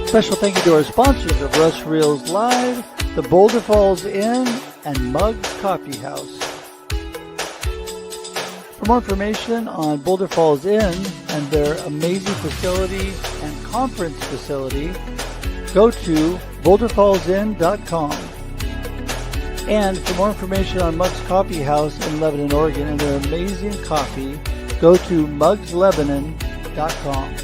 Special thank you to our sponsors of Russ Reels Live, the Boulder Falls Inn, and Muggs Coffee House. For more information on Boulder Falls Inn and their amazing facility and conference facility, go to boulderfallsinn.com. And for more information on Muggs Coffee House in Lebanon, Oregon, and their amazing coffee, go to muggslebanon.com.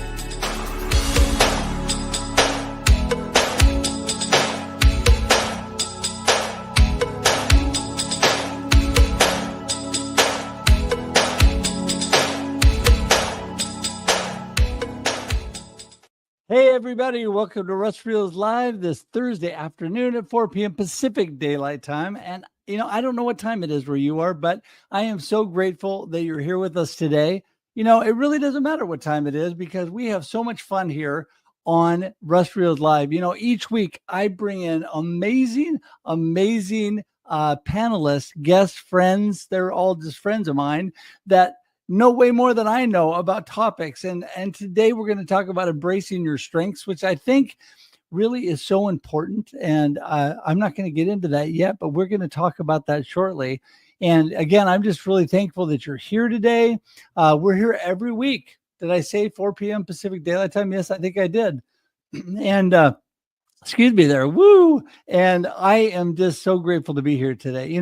Hey everybody, welcome to Russ Reels Live this Thursday afternoon at 4 p.m. Pacific Daylight Time. And I don't know what time it is where you are, but I am so grateful that you're here with us today. It really doesn't matter what time it is because we have so much fun here on Russ Reels Live. Each week I bring in amazing panelists, guests, friends. They're all just friends of mine that know way more than I know about topics. And today we're going to talk about embracing your strengths, which I think really is so important. And I'm not going to get into that yet, but we're going to talk about that shortly. And again, I'm just really thankful that you're here today. We're here every week. Did I say 4 p.m. Pacific Daylight Time? Yes, I think I did. And excuse me there. Woo. And I am just so grateful to be here today.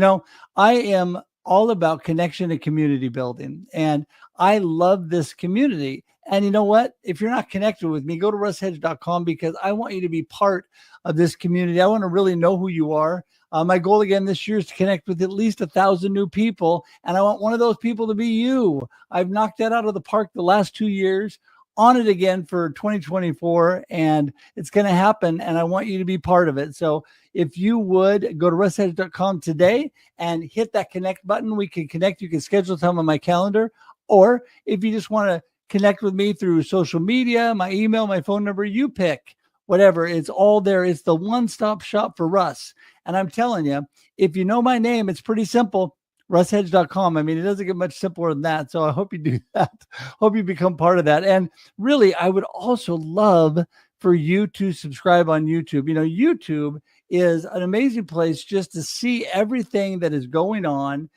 I am all about connection and community building. And I love this community. And you know what? If you're not connected with me, go to russhedge.com because I want you to be part of this community. I want to really know who you are. My goal again this year is to connect with at least 1,000 new people. And I want one of those people to be you. I've knocked that out of the park the last 2 years. On it again for 2024, and it's going to happen, and I want you to be part of it. So if you would go to russhedge.com today and hit that connect button, we can connect. You can schedule time on my calendar, or if you just want to connect with me through social media, my email, my phone number, you pick whatever. It's all there. It's the one-stop shop for Russ. And I'm telling you, if you know my name, it's pretty simple. russhedge.com. I mean, it doesn't get much simpler than that. So I hope you do that. Hope you become part of that. And really, I would also love for you to subscribe on YouTube. YouTube is an amazing place just to see everything that is going on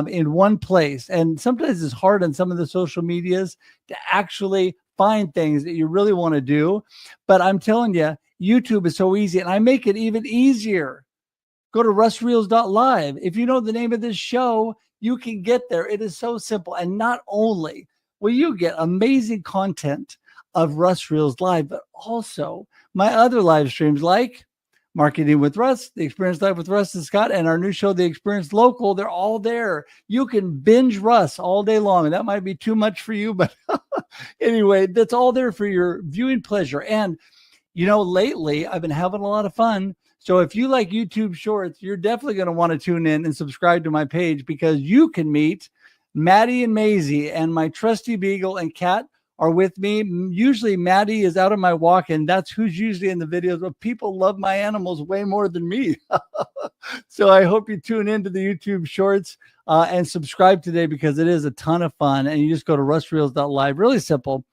in one place. And sometimes it's hard on some of the social medias to actually find things that you really want to do. But I'm telling you, YouTube is so easy, and I make it even easier. Go to russreels.live. If you know the name of this show, you can get there. It is so simple. And not only will you get amazing content of Russ Reels Live, but also my other live streams like Marketing with Russ, The Experience Live with Russ and Scott, and our new show, The Experience Local. They're all there. You can binge Russ all day long. And that might be too much for you, but anyway, that's all there for your viewing pleasure. And, lately I've been having a lot of fun. So if you like YouTube Shorts, you're definitely going to want to tune in and subscribe to my page because you can meet Maddie and Maisie, and my trusty beagle and cat are with me. Usually Maddie is out on my walk, and that's who's usually in the videos, but people love my animals way more than me. So I hope you tune into the YouTube Shorts and subscribe today because it is a ton of fun. And you just go to russreels.live. Really simple.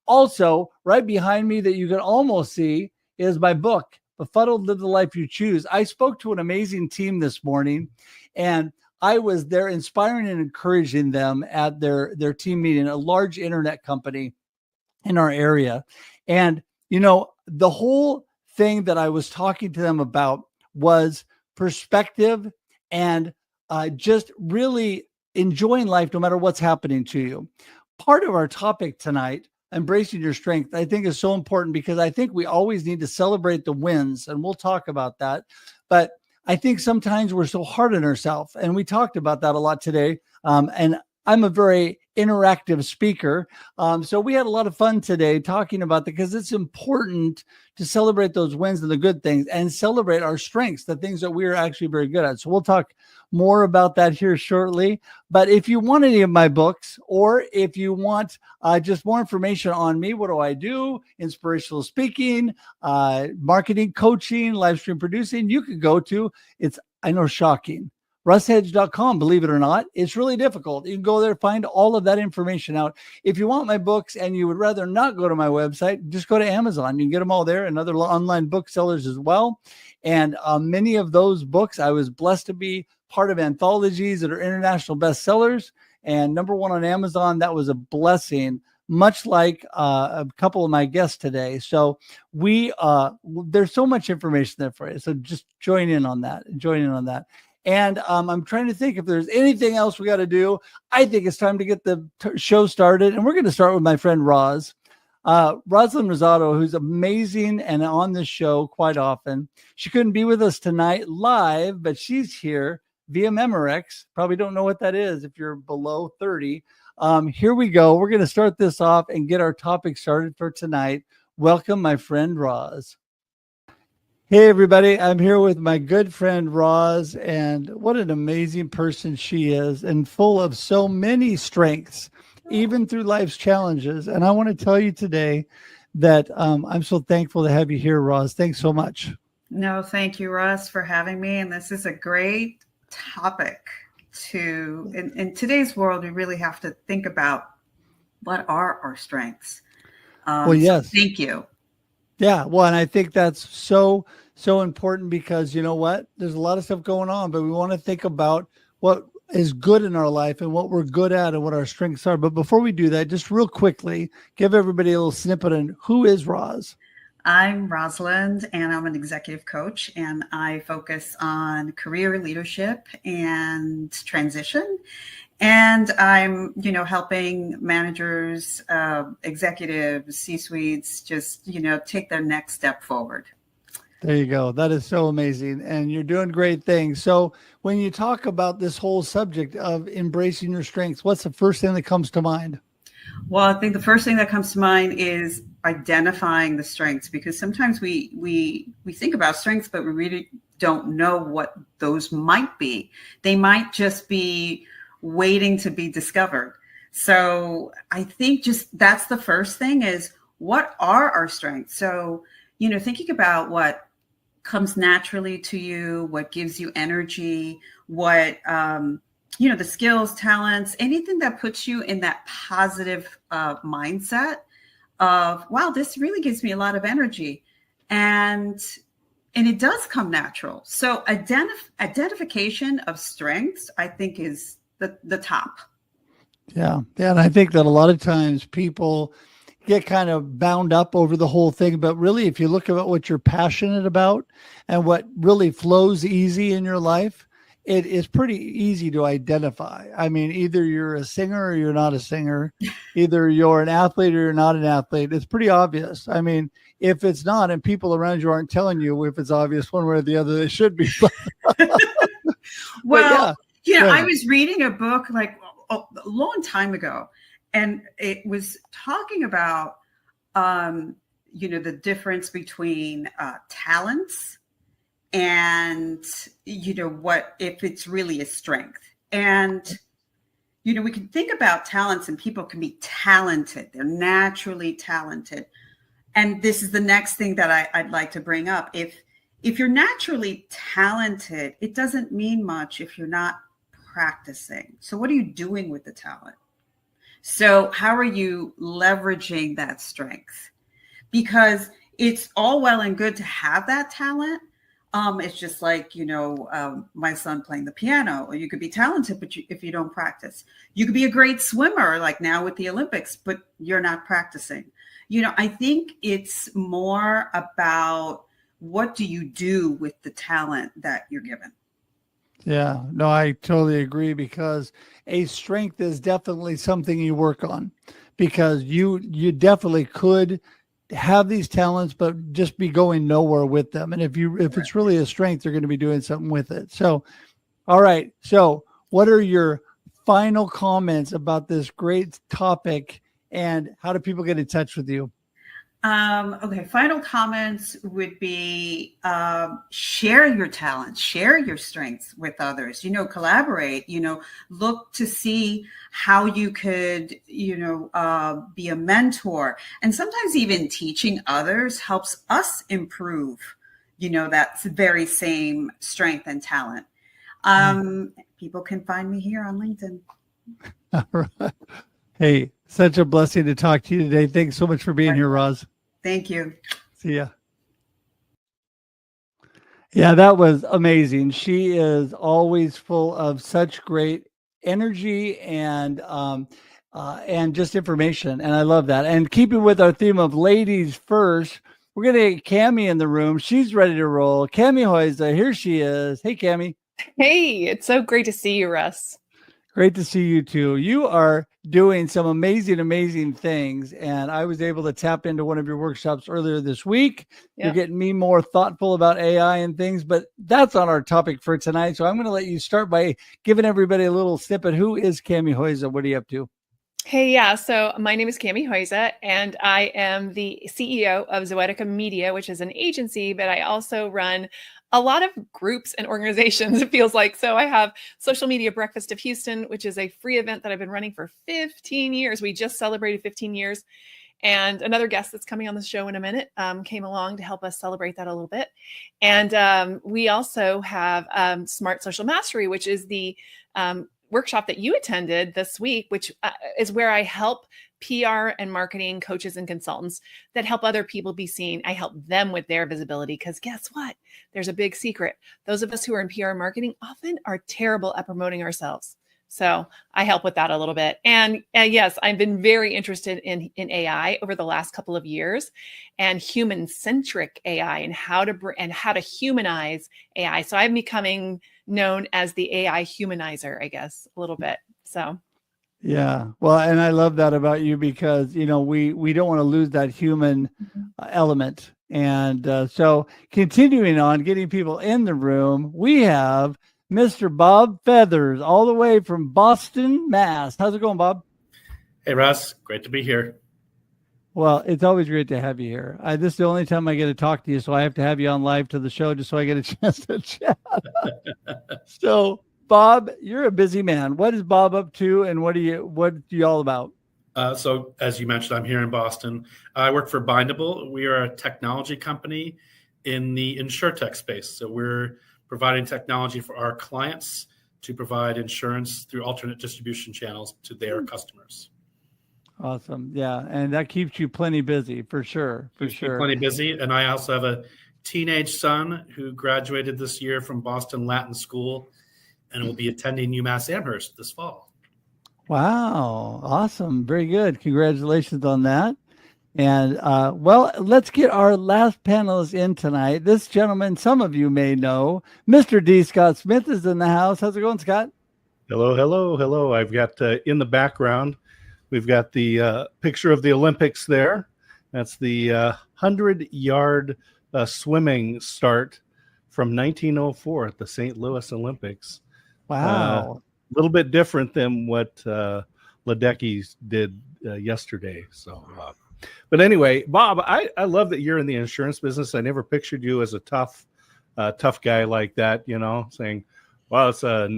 Also, right behind me that you can almost see is my book, Befuddled, Live the Life You Choose. I spoke to an amazing team this morning, and I was there inspiring and encouraging them at their team meeting, a large internet company in our area. And, the whole thing that I was talking to them about was perspective and just really enjoying life no matter what's happening to you. Part of our topic tonight, embracing your strength, I think is so important because I think we always need to celebrate the wins, and we'll talk about that. But I think sometimes we're so hard on ourselves, and we talked about that a lot today. And I'm a very interactive speaker. So we had a lot of fun today talking about that because it's important to celebrate those wins and the good things and celebrate our strengths, the things that we are actually very good at. So we'll talk more about that here shortly. But if you want any of my books, or if you want just more information on me, what do I do? Inspirational speaking, marketing, coaching, live stream producing, you could go to, I know, shocking, russhedge.com. Believe it or not, it's really difficult. You can go there, find all of that information out. If you want my books and you would rather not go to my website, just go to Amazon. You can get them all there and other online booksellers as well. And many of those books, I was blessed to be part of anthologies that are international bestsellers and #1 on Amazon. That was a blessing, much like a couple of my guests today. So there's so much information there for you. So just join in on that. And I'm trying to think if there's anything else we got to do. I think it's time to get the show started. And we're going to start with my friend Roz. Rosalinde Rosado, who's amazing and on this show quite often. She couldn't be with us tonight live, but she's here via Memorex. Probably don't know what that is if you're below 30. Here we go. We're going to start this off and get our topic started for tonight. Welcome, my friend Roz. Hey, everybody. I'm here with my good friend Roz, and what an amazing person she is, and full of so many strengths, even through life's challenges. And I want to tell you today that I'm so thankful to have you here, Roz. Thanks so much. No, thank you, Russ, for having me. And this is a great topic in today's world. We really have to think about what are our strengths. Well, yes. So thank you. Yeah. Well, and I think that's so important because you know what? There's a lot of stuff going on, but we want to think about what is good in our life and what we're good at and what our strengths are. But before we do that, just real quickly, give everybody a little snippet on who is Roz. I'm Rosalinde, and I'm an executive coach, and I focus on career leadership and transition. And I'm, helping managers, executives, C-suites, just, take their next step forward. There you go. That is so amazing. And you're doing great things. So when you talk about this whole subject of embracing your strengths, what's the first thing that comes to mind? Well, I think the first thing that comes to mind is identifying the strengths, because sometimes we think about strengths, but we really don't know what those might be. They might just be waiting to be discovered. So I think just that's the first thing is, what are our strengths? So, thinking about what comes naturally to you, what gives you energy, what, the skills, talents, anything that puts you in that positive mindset of, wow, this really gives me a lot of energy. And it does come natural. So identification of strengths, I think, is the top. Yeah. And I think that a lot of times people get kind of bound up over the whole thing. But really, if you look at what you're passionate about and what really flows easy in your life, it is pretty easy to identify. I mean, either you're a singer or you're not a singer, either you're an athlete or you're not an athlete. It's pretty obvious. I mean, if it's not, and people around you aren't telling you if it's obvious one way or the other, they should be. Well, I was reading a book like a long time ago, and it was talking about, the difference between talents and, what if it's really a strength. And, we can think about talents, and people can be talented. They're naturally talented. And this is the next thing that I'd like to bring up. If you're naturally talented, it doesn't mean much if you're not practicing. So what are you doing with the talent? So how are you leveraging that strength? Because it's all well and good to have that talent. It's just like, my son playing the piano. Or you could be talented, but if you don't practice, you could be a great swimmer, like now with the Olympics, but you're not practicing. I think it's more about, what do you do with the talent that you're given? Yeah, no, I totally agree, because a strength is definitely something you work on, because you definitely could have these talents, but just be going nowhere with them. And if it's really a strength, you're going to be doing something with it. So, all right. So what are your final comments about this great topic, and how do people get in touch with you? Okay. Final comments would be, share your talents, share your strengths with others, collaborate, look to see how you could, be a mentor. And sometimes even teaching others helps us improve, that very same strength and talent. People can find me here on LinkedIn. All right. Hey, such a blessing to talk to you today. Thanks so much for being here, Roz. Thank you. See ya. Yeah, that was amazing. She is always full of such great energy and just information, and I love that. And keeping with our theme of ladies first, we're gonna get Cammie in the room. She's ready to roll. Cammie Huyse, here she is. Hey, Cammie. Hey, it's so great to see you, Russ. Great to see you too. You are doing some amazing, amazing things. And I was able to tap into one of your workshops earlier this week. Yeah. You're getting me more thoughtful about AI and things, but that's on our topic for tonight. So I'm going to let you start by giving everybody a little snippet. Who is Cammie Huyse? What are you up to? Hey, yeah. So my name is Cammie Huyse, and I am the CEO of Zoetica Media, which is an agency, but I also run a lot of groups and organizations, it feels like. So I have Social Media Breakfast of Houston, which is a free event that I've been running for 15 years. We just celebrated 15 years. And another guest that's coming on the show in a minute came along to help us celebrate that a little bit. And we also have Smart Social Mastery, which is the workshop that you attended this week, which is where I help PR and marketing coaches and consultants that help other people be seen. I help them with their visibility because guess what? There's a big secret. Those of us who are in PR and marketing often are terrible at promoting ourselves. So I help with that a little bit. And yes, I've been very interested in AI over the last couple of years and human-centric AI and how to humanize AI. So I'm becoming known as the AI humanizer, I guess, a little bit. So yeah, well, and I love that about you because, you know, we don't want to lose that human element. And so continuing on, getting people in the room, we have Mr. Bob Feathers, all the way from Boston, Mass. How's it going, Bob? Hey, Russ. Great to be here. Well, it's always great to have you here. This is the only time I get to talk to you, so I have to have you on live to the show just so I get a chance to chat. So, Bob, you're a busy man. What is Bob up to, and what are you all about? So, as you mentioned, I'm here in Boston. I work for Bindable. We are a technology company in the insurtech space. So we're providing technology for our clients to provide insurance through alternate distribution channels to their customers. Awesome. Yeah. And that keeps you plenty busy for sure. Plenty busy. And I also have a teenage son who graduated this year from Boston Latin School and will be attending UMass Amherst this fall. Wow. Awesome. Very good. Congratulations on that. And well, let's get our last panelist in tonight. This gentleman, some of you may know, Mr. D. Scott Smith is in the house. How's it going, Scott? Hello, hello, hello. I've got in the background, we've got the picture of the Olympics there. That's the 100-yard swimming start from 1904 at the St. Louis Olympics. Wow. A little bit different than what Ledecky did yesterday. So, but anyway, Bob, I love that you're in the insurance business. I never pictured you as a tough guy like that, you know, saying, wow, it's a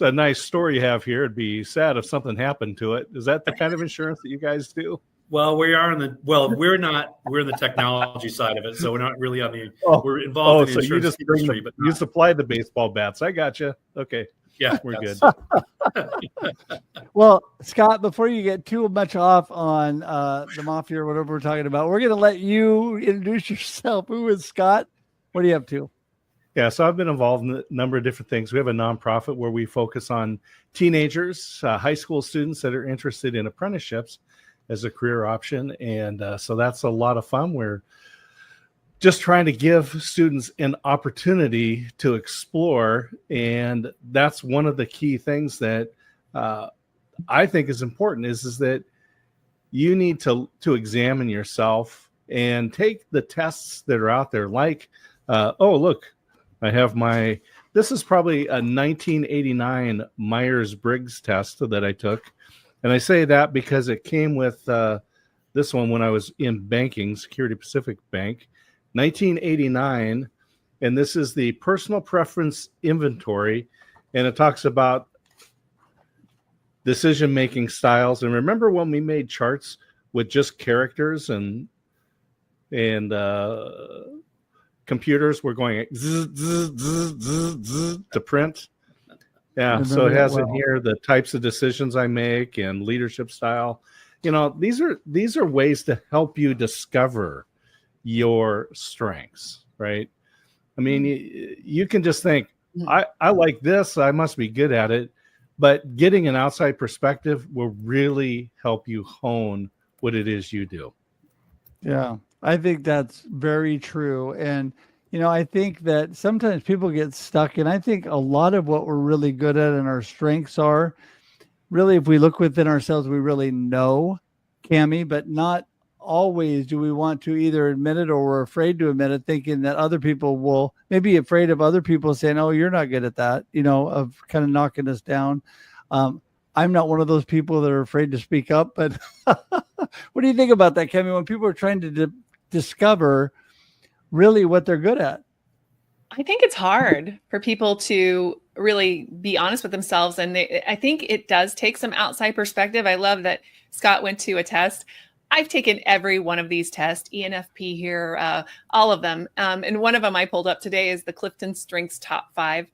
nice story you have here. It'd be sad if something happened to it. Is that the kind of insurance that you guys do? Well, we're in the technology side of it. So we're not really on the, we're involved in the insurance industry. But you supplied the baseball bats. I got you. Okay. Yeah, we're good. Well, Scott, before you get too much off on the mafia or whatever we're talking about, we're going to let you introduce yourself. Who is Scott? What are you up to? Yeah, so I've been involved in a number of different things. We have a nonprofit where we focus on teenagers, high school students that are interested in apprenticeships as a career option. And so that's a lot of fun. We're just trying to give students an opportunity to explore. And that's one of the key things that I think is important is that you need to examine yourself and take the tests that are out there. Like, look, I have this is probably a 1989 Myers-Briggs test that I took. And I say that because it came with this one when I was in banking, Security Pacific Bank. 1989, and this is the personal preference inventory, and it talks about decision-making styles. And remember when we made charts with just characters and computers were going zzz, zzz, zzz, zzz, zzz, to print? Yeah. So Remember it that has in well. here the types of decisions I make and leadership style. These are ways to help you discover your strengths, right? I mean, you can just think, I like this, I must be good at it. But getting an outside perspective will really help you hone what it is you do. Yeah, I think that's very true. And, I think that sometimes people get stuck. And I think a lot of what we're really good at and our strengths are really, if we look within ourselves, we really know, Cami, but not always do we want to either admit it or we're afraid to admit it, thinking that other people will maybe afraid of other people saying, oh, you're not good at that, of kind of knocking us down. I'm not one of those people that are afraid to speak up, but what do you think about that, Cami, when people are trying to discover really what they're good at? I think it's hard for people to really be honest with themselves. And I think it does take some outside perspective. I love that Scott went to a test. I've taken every one of these tests, ENFP here, all of them. And one of them I pulled up today is the Clifton Strengths Top 5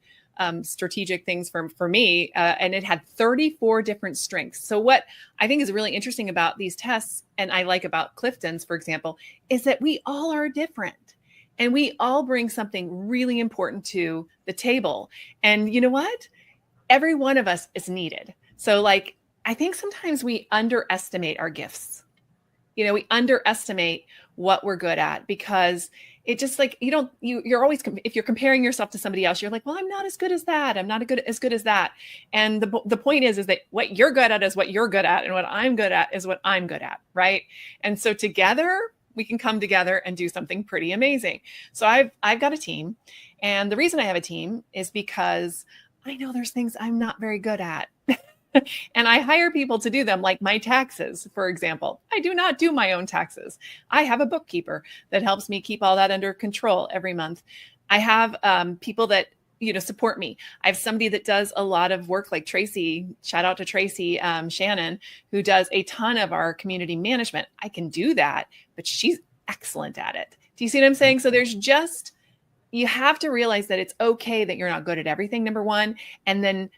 strategic things for me. And it had 34 different strengths. So what I think is really interesting about these tests, and I like about Clifton's, for example, is that we all are different. And we all bring something really important to the table. And you know what? Every one of us is needed. So I think sometimes we underestimate our gifts. We underestimate what we're good at because it just you're always, if you're comparing yourself to somebody else, you're like, well, I'm not as good as that. I'm not as good as that. And the point is that what you're good at is what you're good at. And what I'm good at is what I'm good at. Right. And so together, we can come together and do something pretty amazing. So I've got a team. And the reason I have a team is because I know there's things I'm not very good at. And I hire people to do them, like my taxes, for example. I do not do my own taxes. I have a bookkeeper that helps me keep all that under control every month. I have people that support me. I have somebody that does a lot of work, like Tracy. Shout out to Tracy Shannon, who does a ton of our community management. I can do that, but she's excellent at it. Do you see what I'm saying? So you have to realize that it's okay that you're not good at everything, number one, and then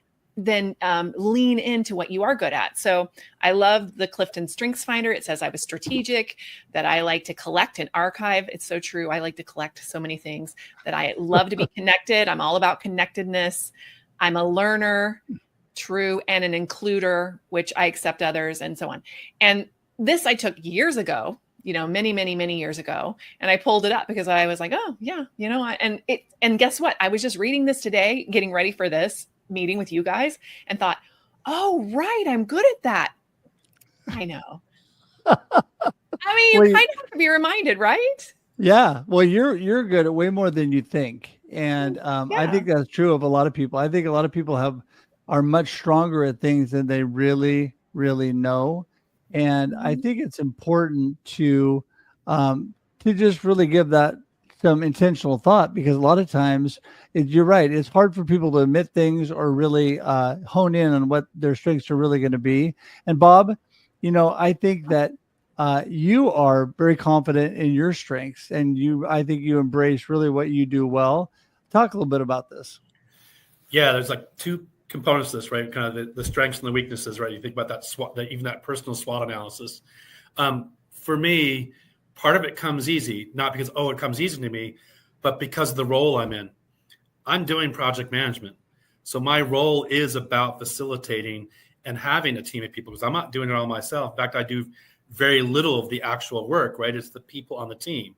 lean into what you are good at. So I love the Clifton Strengths Finder. It says I was strategic, that I like to collect and archive. It's so true. I like to collect so many things, that I love to be connected. I'm all about connectedness. I'm a learner, true, and an includer, which I accept others and so on. And this I took years ago, many, many, many years ago. And I pulled it up because I was like, oh yeah, and guess what? I was just reading this today, getting ready for this meeting with you guys, and thought, oh, right, I'm good at that. I know. I mean, you kind of have to be reminded, right? Yeah. Well, you're good at way more than you think. And I think that's true of a lot of people. I think a lot of people are much stronger at things than they really, really know. And I think it's important to just really give that some intentional thought, because a lot of times you're right. It's hard for people to admit things or really hone in on what their strengths are really going to be. And Bob, I think that you are very confident in your strengths, and I think you embrace really what you do well. Talk a little bit about this. Yeah, there's two components to this, right? Kind of the strengths and the weaknesses, right? You think about even that personal SWOT analysis. For me, part of it comes easy, not because, it comes easy to me, but because of the role I'm in. I'm doing project management. So my role is about facilitating and having a team of people, because I'm not doing it all myself. In fact, I do very little of the actual work, right? It's the people on the team.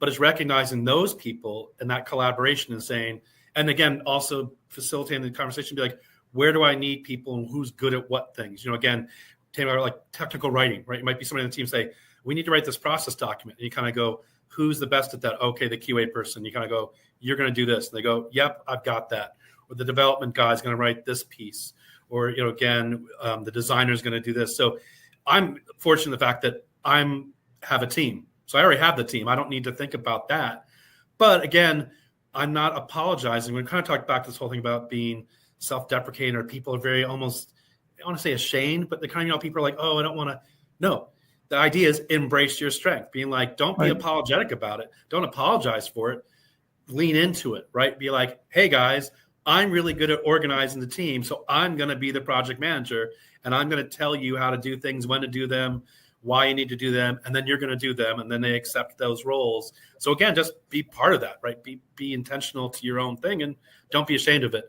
But it's recognizing those people and that collaboration and saying, and again, also facilitating the conversation, be like, where do I need people and who's good at what things? Again, like technical writing, right? It might be somebody on the team say, we need to write this process document. And you kind of go, who's the best at that? Okay, the QA person. You kind of go, you're going to do this. And they go, yep, I've got that. Or the development guy is going to write this piece. Or, again, the designer is going to do this. So I'm fortunate in the fact that have a team. So I already have the team. I don't need to think about that. But again, I'm not apologizing. We kind of talked about this whole thing about being self-deprecating, or people are very almost, I want to say ashamed, but the kind of, people are like, I don't want to. No. The idea is embrace your strength, being like, don't be apologetic about it. Don't apologize for it. Lean into it, right? Be like, hey guys, I'm really good at organizing the team, so I'm going to be the project manager, and I'm going to tell you how to do things, when to do them, why you need to do them, and then you're going to do them, and then they accept those roles. So again, just be part of that, right? Be intentional to your own thing, and don't be ashamed of it.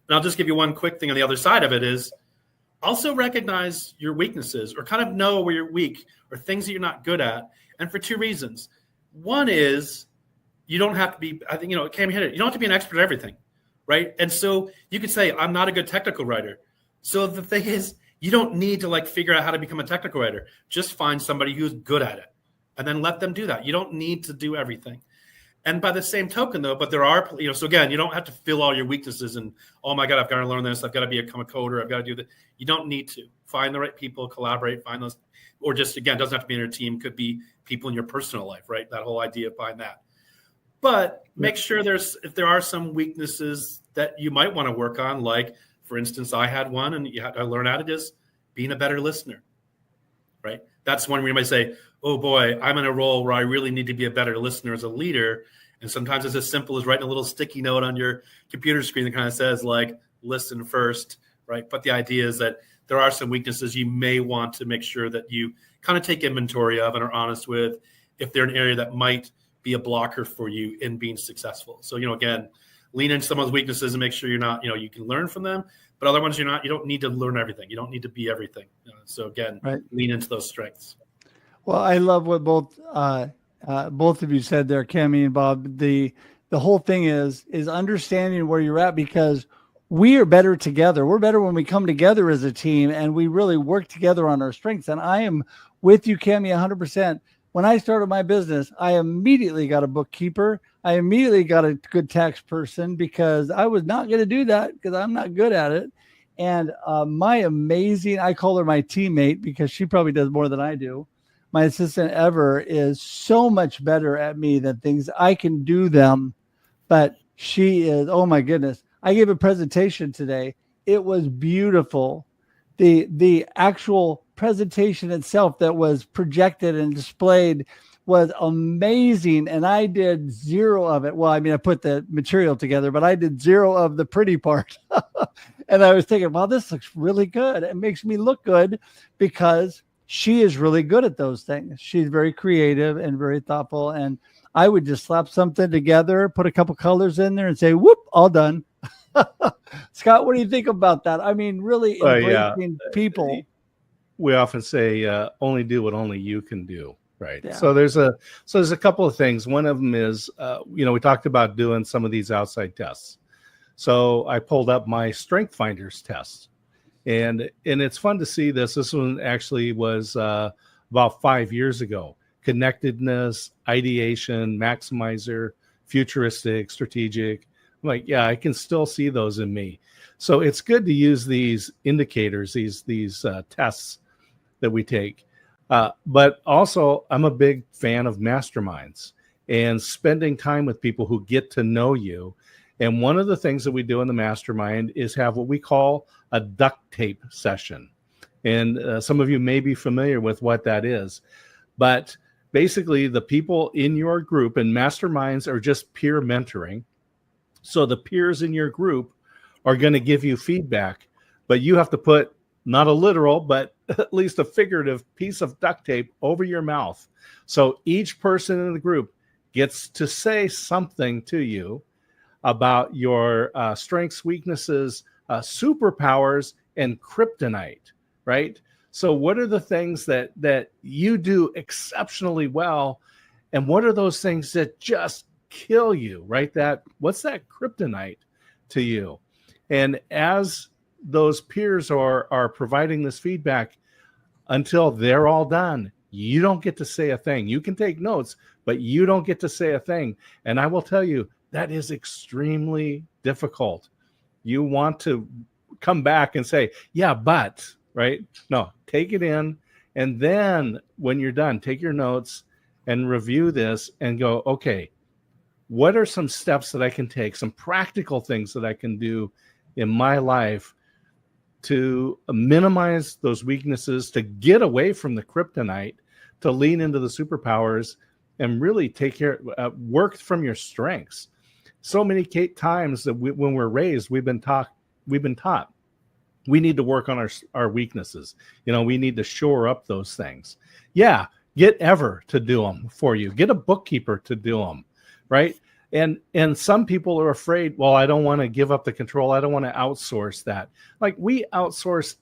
And I'll just give you one quick thing on the other side of it is also recognize your weaknesses, or kind of know where you're weak or things that you're not good at. And for two reasons. One is you don't have to be, I think, Cam hit it. You don't have to be an expert at everything, right? And so you could say, I'm not a good technical writer. So the thing is, you don't need to figure out how to become a technical writer. Just find somebody who's good at it and then let them do that. You don't need to do everything. And by the same token, though, but there are, so again, you don't have to fill all your weaknesses and, oh my God, I've got to learn this. I've got to become a coder. I've got to do that. You don't need to. Find the right people, collaborate, find those, or just, again, doesn't have to be in your team. Could be people in your personal life, right? That whole idea behind that. But make sure if there are some weaknesses that you might want to work on, like, for instance, I had one, and you had to learn how to just being a better listener, right? That's one where you might say, oh boy, I'm in a role where I really need to be a better listener as a leader. And sometimes it's as simple as writing a little sticky note on your computer screen that kind of says listen first, right? But the idea is that there are some weaknesses you may want to make sure that you kind of take inventory of and are honest with if they're an area that might be a blocker for you in being successful. So, again, lean into some of those weaknesses and make sure you're not, you can learn from them, but other ones you don't need to learn everything. You don't need to be everything. So again, lean into those strengths. Well, I love what both of you said there, Cammie and Bob. The whole thing is understanding where you're at, because we are better together. We're better when we come together as a team and we really work together on our strengths. And I am with you, Cammie, 100%. When I started my business, I immediately got a bookkeeper. I immediately got a good tax person, because I was not going to do that because I'm not good at it. And I call her my teammate because she probably does more than I do. My assistant Ever is so much better at me than things I can do them. But she is, oh my goodness. I gave a presentation today. It was beautiful. The actual presentation itself that was projected and displayed was amazing. And I did zero of it. Well, I mean, I put the material together, but I did zero of the pretty part. And I was thinking, wow, this looks really good. It makes me look good because she is really good at those things. She's very creative and very thoughtful. And I would just slap something together, put a couple colors in there and say, whoop, all done. Scott, what do you think about that? I mean, really embracing people. We often say, only do what only you can do. Right. Yeah. So there's a couple of things. One of them is, we talked about doing some of these outside tests. So I pulled up my Strength Finders test, and it's fun to see this. This one actually was about 5 years ago. Connectedness, ideation, maximizer, futuristic, strategic. I'm like, yeah, I can still see those in me. So it's good to use these indicators, these tests that we take. But also, I'm a big fan of masterminds and spending time with people who get to know you. And one of the things that we do in the mastermind is have what we call a duct tape session. And some of you may be familiar with what that is. But basically, the people in your group, and masterminds are just peer mentoring. So the peers in your group are going to give you feedback, but you have to put not a literal, but at least a figurative piece of duct tape over your mouth. So each person in the group gets to say something to you about your strengths, weaknesses, superpowers, and kryptonite, right? So what are the things that you do exceptionally well? And what are those things that just kill you, right? What's that kryptonite to you? And as those peers are providing this feedback, until they're all done, you don't get to say a thing. You can take notes, but you don't get to say a thing. And I will tell you, that is extremely difficult. You want to come back and say, yeah, but, right? No, take it in. And then when you're done, take your notes and review this and go, okay, what are some steps that I can take, some practical things that I can do in my life to minimize those weaknesses, to get away from the kryptonite, to lean into the superpowers and really take care, work from your strengths. so many times that when we're raised, we've been taught we need to work on our weaknesses. We need to shore up those things. Yeah, get Ever to do them for you. Get a bookkeeper to do them, right? And some people are afraid, well, I don't want to give up the control. I don't want to outsource that. Like, we outsource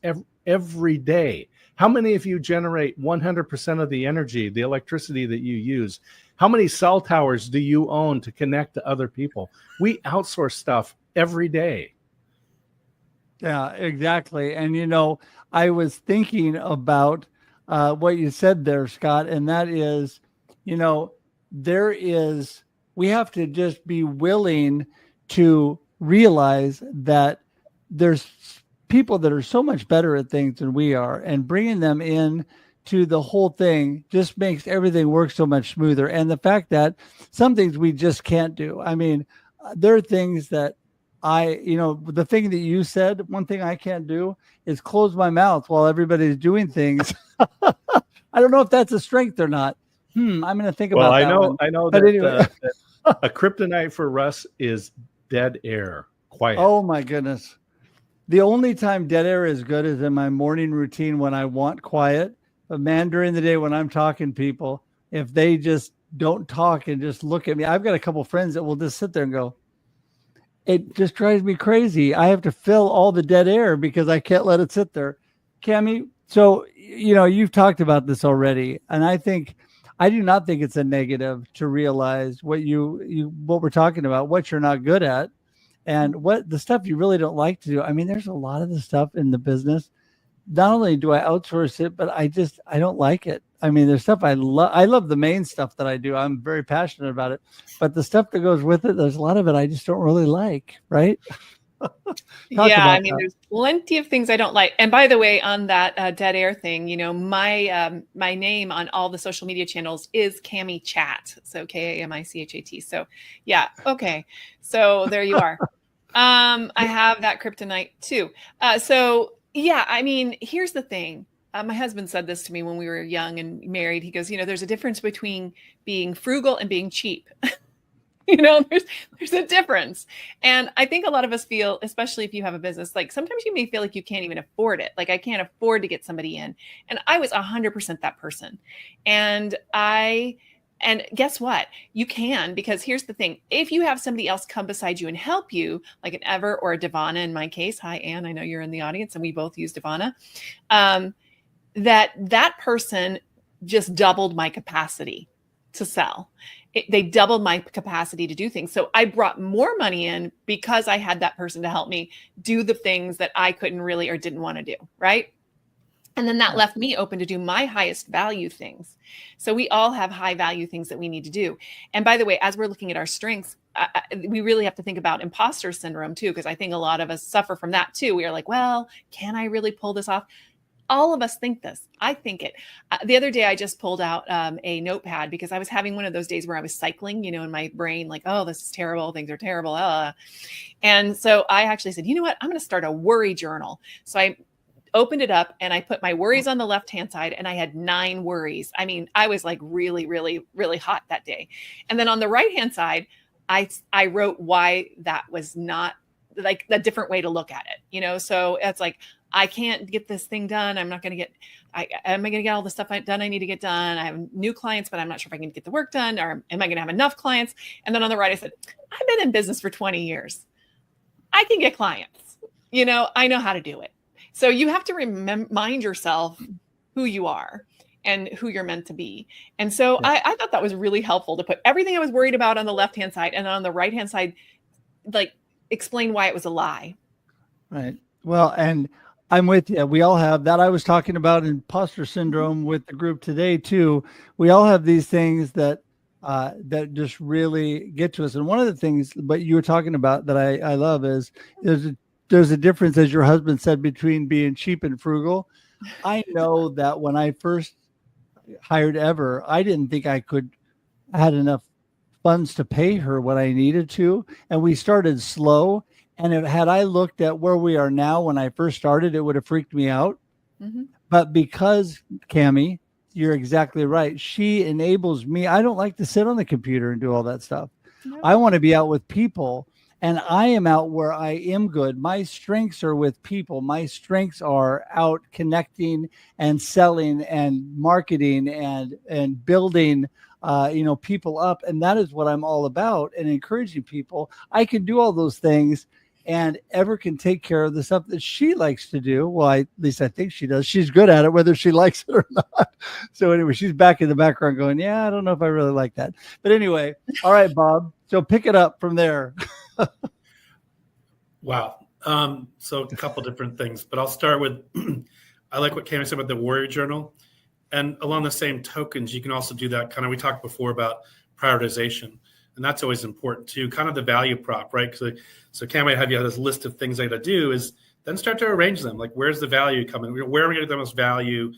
every day. How many of you generate 100% of the energy, the electricity that you use? How many cell towers do you own to connect to other people? We outsource stuff every day. Yeah, exactly. And, I was thinking about what you said there, Scott, and that is, we have to just be willing to realize that there's people that are so much better at things than we are, and bringing them in to the whole thing just makes everything work so much smoother. And the fact that some things we just can't do. I mean, there are things that the thing that you said, one thing I can't do is close my mouth while everybody's doing things. I don't know if that's a strength or not. I'm going to think about that. I know but that, anyway. that a kryptonite for Russ is dead air, quiet. Oh my goodness. The only time dead air is good is in my morning routine when I want quiet. But man, during the day when I'm talking to people, if they just don't talk and just look at me, I've got a couple friends that will just sit there and go, it just drives me crazy. I have to fill all the dead air because I can't let it sit there. Cammie, so, you've talked about this already. And I do not think it's a negative to realize what we're talking about, what you're not good at, and what the stuff you really don't like to do. I mean, there's a lot of the stuff in the business. Not only do I outsource it, but I don't like it. I mean, there's stuff I love. I love the main stuff that I do. I'm very passionate about it, but the stuff that goes with it, there's a lot of it I just don't really like. Right. There's plenty of things I don't like. And by the way, on that dead air thing, my name on all the social media channels is Cammie Chat. So KAMICHAT. So yeah. Okay. So there you are. I have that kryptonite too. So yeah, I mean, here's the thing. My husband said this to me when we were young and married. He goes, there's a difference between being frugal and being cheap. There's a difference. And I think a lot of us feel, especially if you have a business, like sometimes you may feel like you can't even afford it. Like, I can't afford to get somebody in. And I was 100% that person. And guess what? You can, because here's the thing. If you have somebody else come beside you and help you, like an Ever or a Devana in my case, hi, Ann, I know you're in the audience and we both use Devana, that person just doubled my capacity to sell. They doubled my capacity to do things. So I brought more money in because I had that person to help me do the things that I couldn't really or didn't want to do. Right. And then that left me open to do my highest value things. So we all have high value things that we need to do. And by the way, as we're looking at our strengths, we really have to think about imposter syndrome too, because I think a lot of us suffer from that too. We are like, well, can I really pull this off? All of us think this. I think it. The other day, I just pulled out a notepad because I was having one of those days where I was cycling, in my brain, like, oh, this is terrible. Things are terrible. And so I actually said, you know what? I'm going to start a worry journal. So I opened it up and I put my worries on the left-hand side and I had 9 worries. I mean, I was like really, really, really hot that day. And then on the right-hand side, I wrote why that was not like a different way to look at it, so it's like, I can't get this thing done. I'm not going to get, am I going to get all the stuff done I need to get done? I have new clients, but I'm not sure if I can get the work done, or am I going to have enough clients? And then on the right, I said, I've been in business for 20 years. I can get clients, I know how to do it. So you have to remind yourself who you are and who you're meant to be. And so yeah. I thought that was really helpful to put everything I was worried about on the left-hand side, and on the right-hand side, like, explain why it was a lie. Right. Well, and I'm with you. We all have that. I was talking about imposter syndrome with the group today too. We all have these things that just really get to us. And one of the things, but you were talking about that I love is there's a difference, as your husband said, between being cheap and frugal. I know that when I first hired Ever, I didn't think I had enough funds to pay her what I needed to. And we started slow. And had I looked at where we are now when I first started, it would have freaked me out. Mm-hmm. But because, Cammie, you're exactly right. She enables me. I don't like to sit on the computer and do all that stuff. No. I want to be out with people, and I am out where I am good. My strengths are with people. My strengths are out connecting and selling and marketing and building people up. And that is what I'm all about, and encouraging people. I can do all those things, and Ever can take care of the stuff that she likes to do. Well, at least I think she does. She's good at it, whether she likes it or not. So anyway, she's back in the background going, yeah, I don't know if I really like that. But anyway, all right, Bob. So pick it up from there. Wow. So a couple different things, but I'll start with, I like what Cami said about the warrior journal. And along the same tokens, you can also do that kind of, we talked before about prioritization. And that's always important too, kind of the value prop, right? So Cam might have you have this list of things I got to do, is then start to arrange them. Like, where's the value coming? Where am I getting the most value,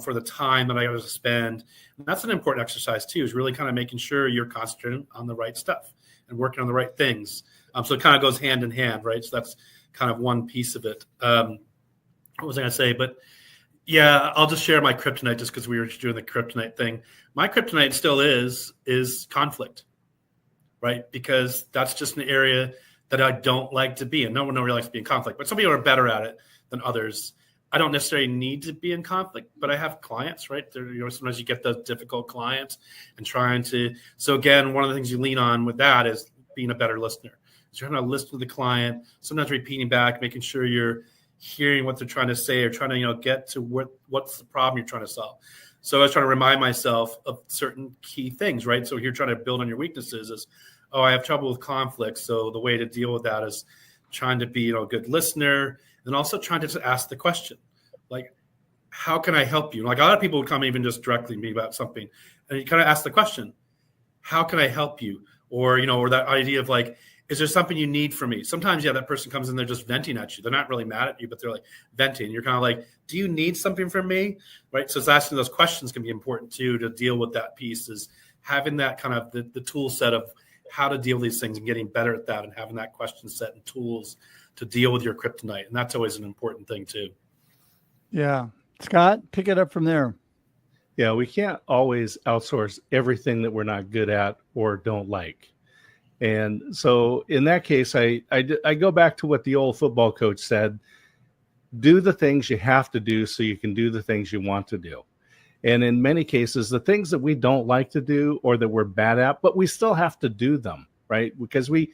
for the time that I got to spend? And that's an important exercise too, is really kind of making sure you're concentrating on the right stuff and working on the right things. So it kind of goes hand in hand, right? So that's kind of one piece of it. What was I going to say? But yeah, I'll just share my kryptonite, just because we were doing the kryptonite thing. My kryptonite still is conflict. Right? Because that's just an area that I don't like to be in. No one really likes to be in conflict, but some people are better at it than others. I don't necessarily need to be in conflict, but I have clients, right? Sometimes you get those difficult clients and so again, one of the things you lean on with that is being a better listener. So you're trying to listen to the client, sometimes repeating back, making sure you're hearing what they're trying to say, or trying to, get to what's the problem you're trying to solve. So I was trying to remind myself of certain key things, right? So you're trying to build on your weaknesses is, oh, I have trouble with conflict. So the way to deal with that is trying to be, a good listener, and also trying to ask the question, like, how can I help you? Like, a lot of people would come even just directly to me about something, and you kind of ask the question, how can I help you? Or, or that idea of like, is there something you need from me? Sometimes, that person comes in, they're just venting at you. They're not really mad at you, but they're like venting. You're kind of like, do you need something from me? Right. So it's asking those questions can be important too, to deal with that piece, is having that kind of the tool set of how to deal with these things and getting better at that, and having that question set and tools to deal with your kryptonite. And that's always an important thing too. Yeah. Scott, pick it up from there. Yeah, we can't always outsource everything that we're not good at or don't like. And so in that case, I go back to what the old football coach said: do the things you have to do so you can do the things you want to do. And in many cases, the things that we don't like to do or that we're bad at, but we still have to do them, right? Because we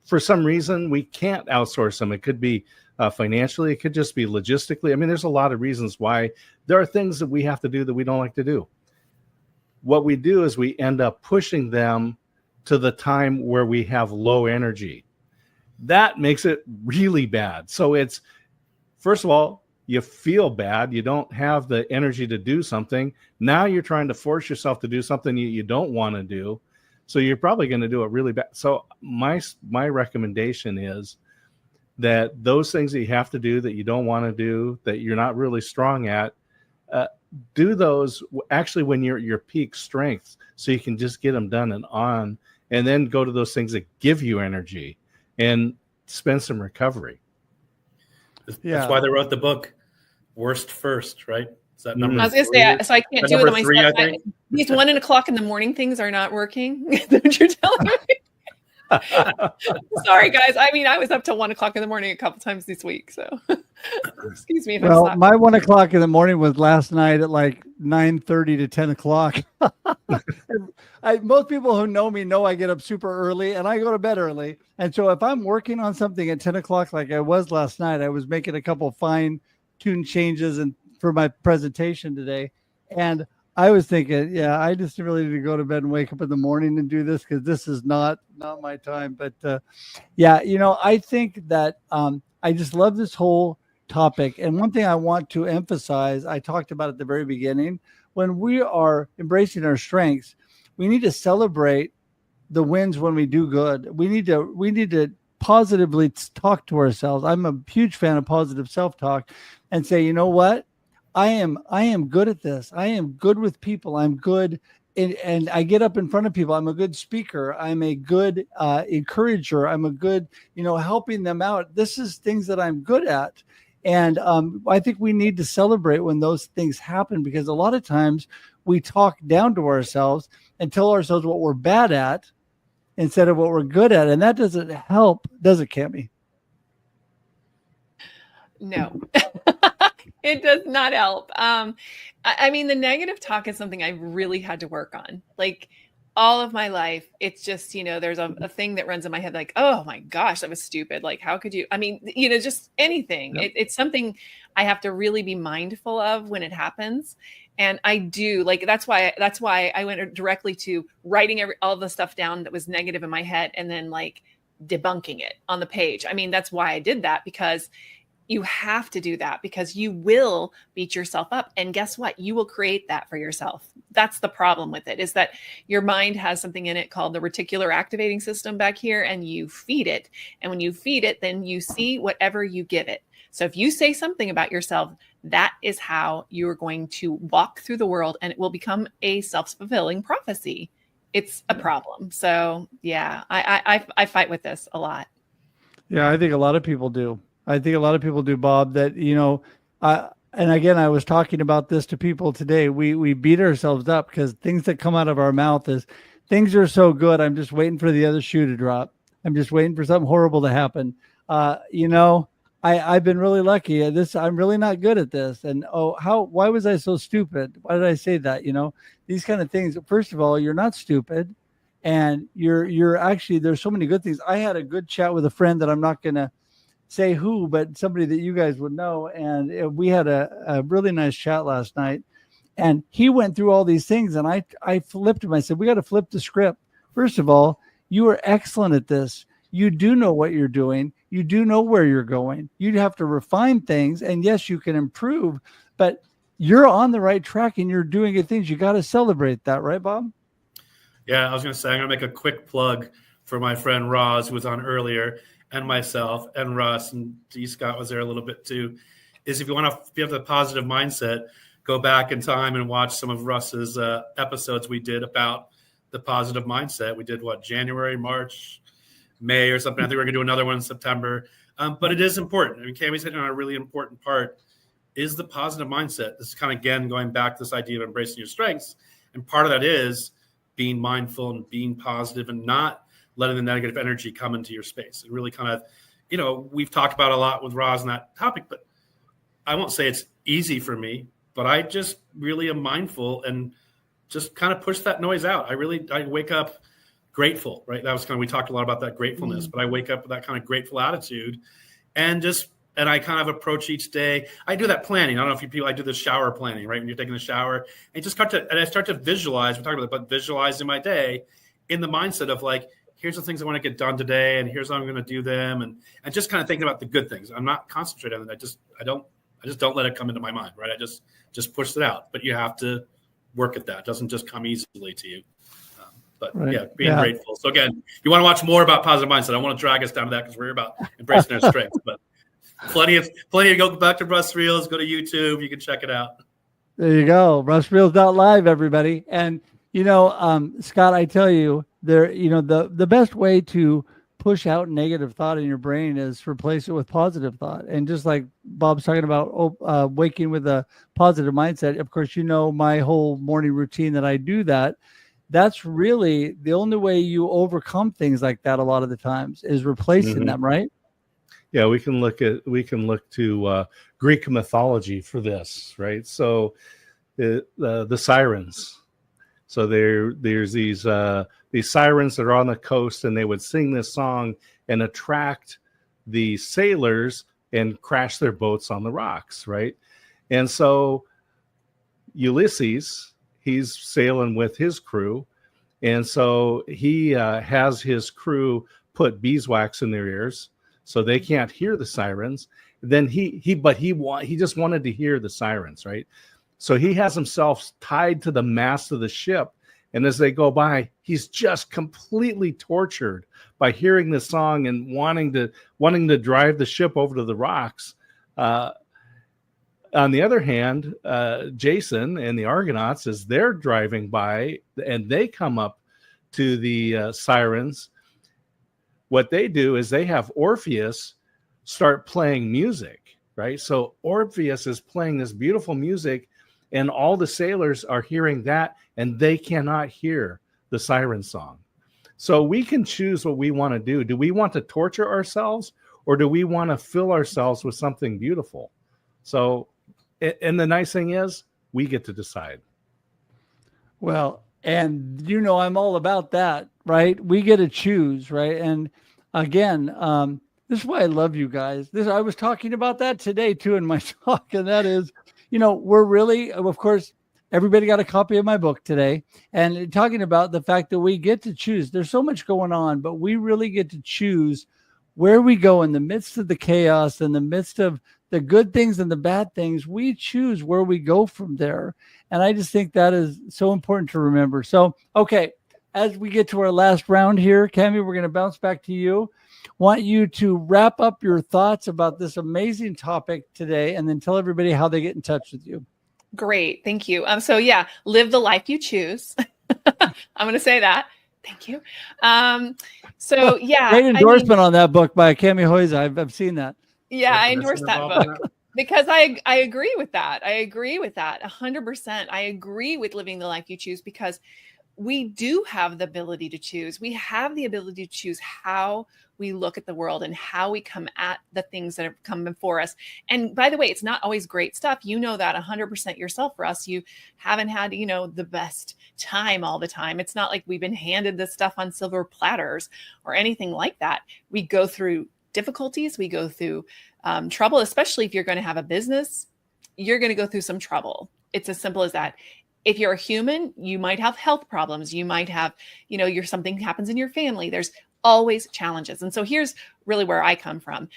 for some reason, we can't outsource them. It could be financially, it could just be logistically. I mean, there's a lot of reasons why there are things that we have to do that we don't like to do. What we do is we end up pushing them to the time where we have low energy. That makes it really bad. So it's, first of all, you feel bad. You don't have the energy to do something. Now you're trying to force yourself to do something you don't want to do. So you're probably going to do it really bad. So my recommendation is that those things that you have to do that you don't want to do, that you're not really strong at, do those actually when you're at your peak strength, so you can just get them done and then go to those things that give you energy and spend some recovery. That's why they wrote the book Worst First, right? Is that number? I was going to say, so I can't do it on three, myself. I think. These 1 o'clock in the morning things are not working. What you're telling me? Sorry, guys. I mean, I was up till 1 o'clock in the morning a couple times this week. So excuse me. Well, my 1 o'clock in the morning was last night at like 9:30 to 10 o'clock. Most people who know me know I get up super early and I go to bed early. And so if I'm working on something at 10 o'clock, like I was last night, I was making a couple fine-tuned changes for my presentation today. And I was thinking, I just really need to go to bed and wake up in the morning and do this, because this is not my time. But I think that I just love this whole topic. And one thing I want to emphasize, I talked about at the very beginning, when we are embracing our strengths, we need to celebrate the wins when we do good. We need to positively talk to ourselves. I'm a huge fan of positive self-talk, and say, you know what? I am good at this. I am good with people. I'm good. And I get up in front of people. I'm a good speaker. I'm a good encourager. I'm a good, helping them out. This is things that I'm good at. And I think we need to celebrate when those things happen, because a lot of times we talk down to ourselves and tell ourselves what we're bad at. instead of what we're good at. And that doesn't help, does it, Cami? No, it does not help. I mean, the negative talk is something I've really had to work on. Like all of my life, it's just, there's a thing that runs in my head like, oh my gosh, that was stupid. Like, how could you? I mean, just anything. Yep. It's something I have to really be mindful of when it happens. And I do, like, that's why I went directly to writing all the stuff down that was negative in my head and then like debunking it on the page. I mean, that's why I did that, because you have to do that, because you will beat yourself up. And guess what? You will create that for yourself. That's the problem with it, is that your mind has something in it called the reticular activating system back here, and you feed it. And when you feed it, then you see whatever you give it. So if you say something about yourself, that is how you're going to walk through the world, and it will become a self-fulfilling prophecy. It's a problem. So yeah, I fight with this a lot. Yeah, I think a lot of people do. Bob, that, and again, I was talking about this to people today. We beat ourselves up because things that come out of our mouth is things are so good. I'm just waiting for the other shoe to drop. I'm just waiting for something horrible to happen. I've been really lucky at this. I'm really not good at this. And why was I so stupid? Why did I say that? These kind of things. First of all, you're not stupid, and you're actually, there's so many good things. I had a good chat with a friend that I'm not going to say who, but somebody that you guys would know. And we had a really nice chat last night, and he went through all these things, and I flipped him. I said, we got to flip the script. First of all, you are excellent at this. You do know what you're doing. You do know where you're going. You have to refine things. And yes, you can improve, but you're on the right track and you're doing good things. You got to celebrate that, right, Bob? Yeah, I was going to say, I'm going to make a quick plug for my friend Roz, who was on earlier, and myself and Russ, and D. Scott was there a little bit too, is if you have the positive mindset, go back in time and watch some of Russ's episodes we did about the positive mindset. We did January, March, May or something. I think we're going to do another one in September. But it is important. I mean, Cami's hitting on a really important part, is the positive mindset. This is kind of, again, going back to this idea of embracing your strengths. And part of that is being mindful and being positive and not letting the negative energy come into your space. It really kind of, we've talked about a lot with Roz on that topic, but I won't say it's easy for me, but I just really am mindful and just kind of push that noise out. I wake up grateful, right? That was we talked a lot about that gratefulness, but I wake up with that kind of grateful attitude and I kind of approach each day. I do that planning. I don't know if you people, I do the shower planning, right? When you're taking a shower, and I start to visualize, we talked about it, but visualizing my day in the mindset of like, here's the things I want to get done today, and here's how I'm going to do them, and just kind of thinking about the good things. I'm not concentrating on it. I just don't let it come into my mind, right? I just push it out. But you have to work at that. It doesn't just come easily to you. Being grateful. So again, you want to watch more about positive mindset. I want to drag us down to that because we're here about embracing our strengths. But plenty of go back to Russ Reels, go to YouTube. You can check it out. There you go. RussReels.live, everybody. And Scott, I tell you, the best way to push out negative thought in your brain is replace it with positive thought. And just like Bob's talking about waking with a positive mindset, of course, my whole morning routine that I do that. That's really the only way you overcome things like that a lot of the times is replacing them, right? Yeah, we can look to Greek mythology for this, right? So the sirens. So there's these sirens that are on the coast, and they would sing this song and attract the sailors and crash their boats on the rocks, right? And so Ulysses, he's sailing with his crew, and so he has his crew put beeswax in their ears so they can't hear the sirens. Then he just wanted to hear the sirens, right? So he has himself tied to the mast of the ship, and as they go by, he's just completely tortured by hearing this song and wanting to drive the ship over to the rocks. On the other hand, Jason and the Argonauts, as they're driving by and they come up to the sirens, what they do is they have Orpheus start playing music, right? So Orpheus is playing this beautiful music, and all the sailors are hearing that, and they cannot hear the siren song. So we can choose what we want to do. Do we want to torture ourselves, or do we want to fill ourselves with something beautiful? So, and the nice thing is, we get to decide. Well, and I'm all about that, right? We get to choose, right? And again, this is why I love you guys. I was talking about that today too in my talk, and that is, we're really, of course, everybody got a copy of my book today, and talking about the fact that we get to choose. There's so much going on, but we really get to choose where we go in the midst of the chaos, in the midst of the good things and the bad things. We choose where we go from there. And I just think that is so important to remember. So, okay, as we get to our last round here, Cami, we're going to bounce back to you. Want you to wrap up your thoughts about this amazing topic today, and then tell everybody how they get in touch with you. Great. Thank you. So yeah, live the life you choose. I'm going to say that. Thank you. So yeah. Great endorsement on that book by Cami Huyse. I've seen that. Yeah, I endorse that book because I agree with that. I agree with that 100%. I agree with living the life you choose, because we do have the ability to choose. We have the ability to choose how we look at the world and how we come at the things that have come before us. And by the way, it's not always great stuff. You know that 100% yourself, Russ. You haven't had, the best time all the time. It's not like we've been handed this stuff on silver platters or anything like that. We go through difficulties. We go through trouble, especially if you're going to have a business. You're going to go through some trouble. It's as simple as that. If you're a human, you might have health problems. You might have, something happens in your family. There's always challenges. And so here's really where I come from.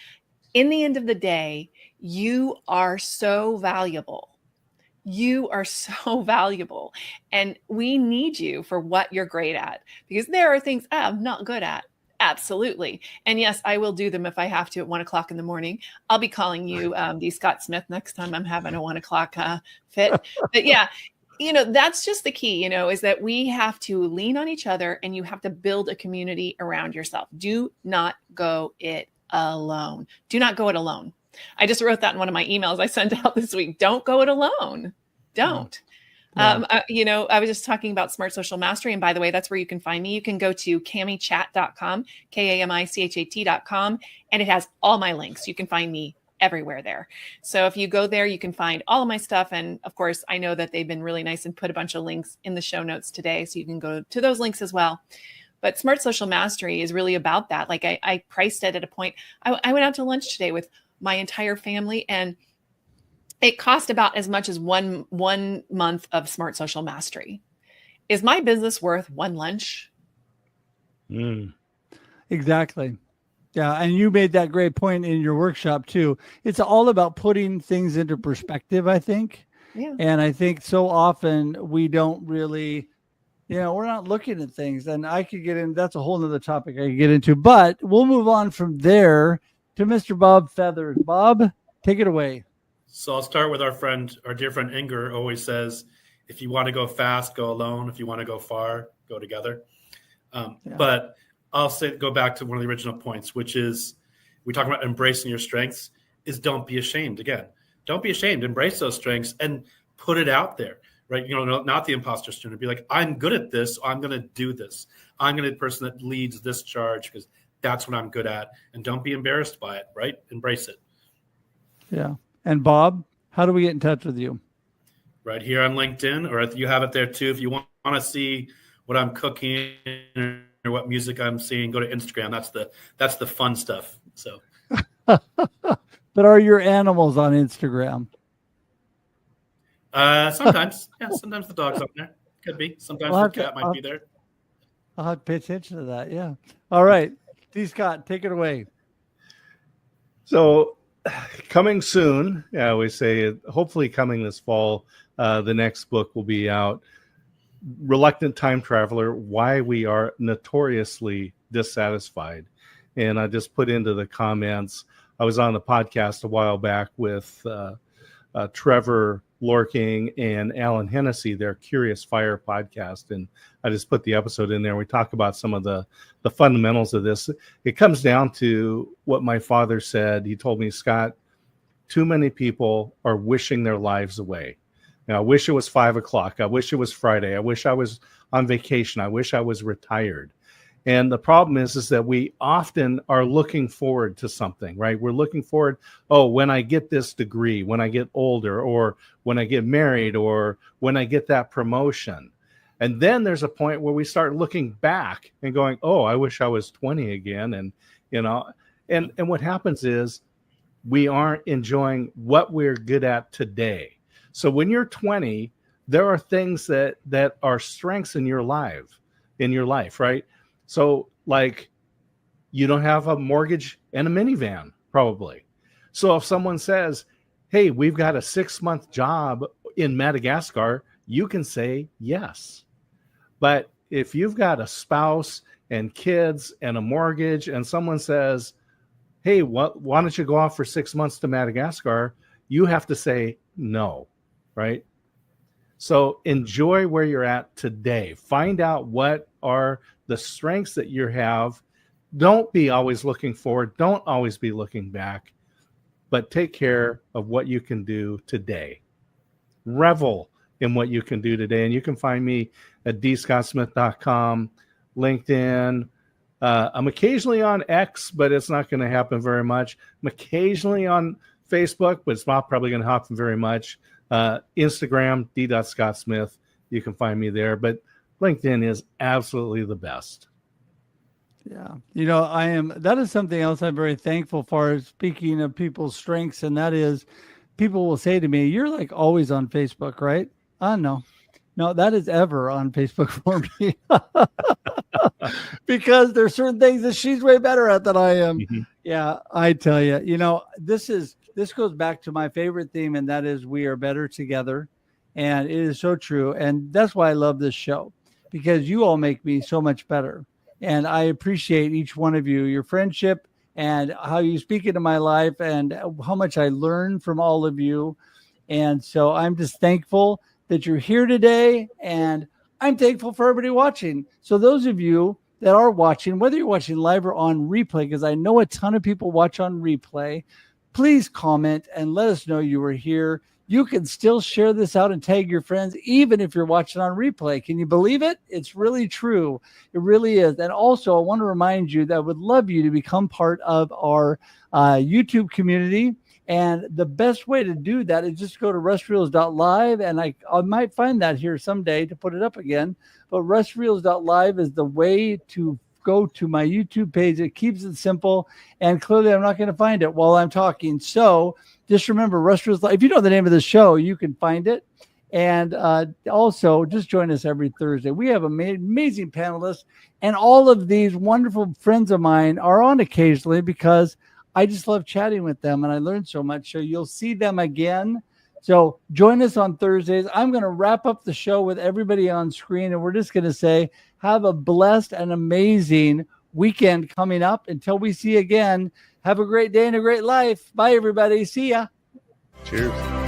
In the end of the day, you are so valuable. You are so valuable. And we need you for what you're great at, because there are things I'm not good at. Absolutely. And yes, I will do them if I have to at 1 o'clock in the morning. I'll be calling you D. Scott Smith next time I'm having a 1 o'clock fit. But yeah, that's just the key, is that we have to lean on each other, and you have to build a community around yourself. Do not go it alone. Do not go it alone. I just wrote that in one of my emails I sent out this week. Don't go it alone. Don't. Yeah. I was just talking about Smart Social Mastery. And by the way, that's where you can find me. You can go to camichat.com, KAMICHAT.com, and it has all my links. You can find me everywhere there. So if you go there, you can find all of my stuff. And of course, I know that they've been really nice and put a bunch of links in the show notes today. So you can go to those links as well. But Smart Social Mastery is really about that. Like I priced it at a point. I went out to lunch today with my entire family, and it cost about as much as one month of Smart Social Mastery. Is my business worth one lunch? Exactly. Yeah. And you made that great point in your workshop too. It's all about putting things into perspective, I think. Yeah. And I think so often we don't really, we're not looking at things. And I could get in, that's a whole nother topic I could get into, but we'll move on from there to Mr. Bob Feathers. Bob, take it away. So I'll start with our dear friend Inger always says, if you want to go fast, go alone. If you want to go far, go together. But I'll go back to one of the original points, which is we talk about embracing your strengths, is don't be ashamed. Again, don't be ashamed. Embrace those strengths and put it out there, right? Not the imposter syndrome. Be like, I'm good at this. I'm going to do this. I'm going to be the person that leads this charge because that's what I'm good at. And don't be embarrassed by it, right? Embrace it. Yeah. And Bob, how do we get in touch with you? Right here on LinkedIn, or you have it there too. If you want to see what I'm cooking or what music I'm seeing, go to Instagram. That's the fun stuff. So, but are your animals on Instagram? Sometimes, yeah. Sometimes the dog's up there. Could be. Sometimes the cat might be there. I'll have to pay attention to that. Yeah. All right, D. Scott, take it away. So, coming soon, we say hopefully coming this fall, the next book will be out. Reluctant Time Traveler, Why We Are Notoriously Dissatisfied. And I just put into the comments, I was on the podcast a while back with Trevor Lorking and Alan Hennessy, their Curious Fire podcast. And I just put the episode in there. We talk about some of the fundamentals of this. It comes down to what my father said. He told me, Scott, too many people are wishing their lives away. I wish it was 5 o'clock. I wish it was Friday. I wish I was on vacation. I wish I was retired. And the problem is that we often are looking forward to something, right? We're looking forward, oh, when I get this degree, when I get older, or when I get married, or when I get that promotion. And then there's a point where we start looking back and going, oh, I wish I was 20 again. And, and what happens is we aren't enjoying what we're good at today. So when you're 20, there are things that are strengths in your life, right? So like you don't have a mortgage and a minivan, probably. So if someone says, hey, we've got a 6-month job in Madagascar, you can say yes. But if you've got a spouse and kids and a mortgage and someone says, hey, why don't you go off for 6 months to Madagascar? You have to say no, right? So enjoy where you're at today. Find out what are the strengths that you have. Don't be always looking forward. Don't always be looking back, but take care of what you can do today. Revel in what you can do today. And you can find me at dscottsmith.com, LinkedIn. I'm occasionally on X, but it's not going to happen very much. I'm occasionally on Facebook, but it's not probably going to happen very much. Instagram, d.scottsmith. You can find me there, but LinkedIn is absolutely the best. Yeah. That is something else I'm very thankful for, speaking of people's strengths. And that is, people will say to me, you're like always on Facebook, right? No, that is ever on Facebook for me. Because there's certain things that she's way better at than I am. Mm-hmm. Yeah, I tell you, this goes back to my favorite theme, and that is we are better together. And it is so true. And that's why I love this show, because you all make me so much better. And I appreciate each one of you, your friendship and how you speak into my life and how much I learn from all of you. And so I'm just thankful that you're here today, and I'm thankful for everybody watching. So those of you that are watching, whether you're watching live or on replay, because I know a ton of people watch on replay, please comment and let us know you were here. You can still share this out and tag your friends, even if you're watching on replay. Can you believe it? It's really true. It really is. And also, I want to remind you that I would love you to become part of our YouTube community. And the best way to do that is just go to russreels.live. And I might find that here someday to put it up again. But russreels.live is the way to go to my YouTube page. It keeps it simple. And clearly, I'm not going to find it while I'm talking. So just remember, Russ Reels Live. If you know the name of the show, you can find it. And also, just join us every Thursday. We have amazing panelists. And all of these wonderful friends of mine are on occasionally because I just love chatting with them, and I learned so much. So you'll see them again. So join us on Thursdays. I'm going to wrap up the show with everybody on screen, and we're just going to say, have a blessed and amazing weekend coming up. Until we see you again, have a great day and a great life. Bye, everybody. See ya. Cheers.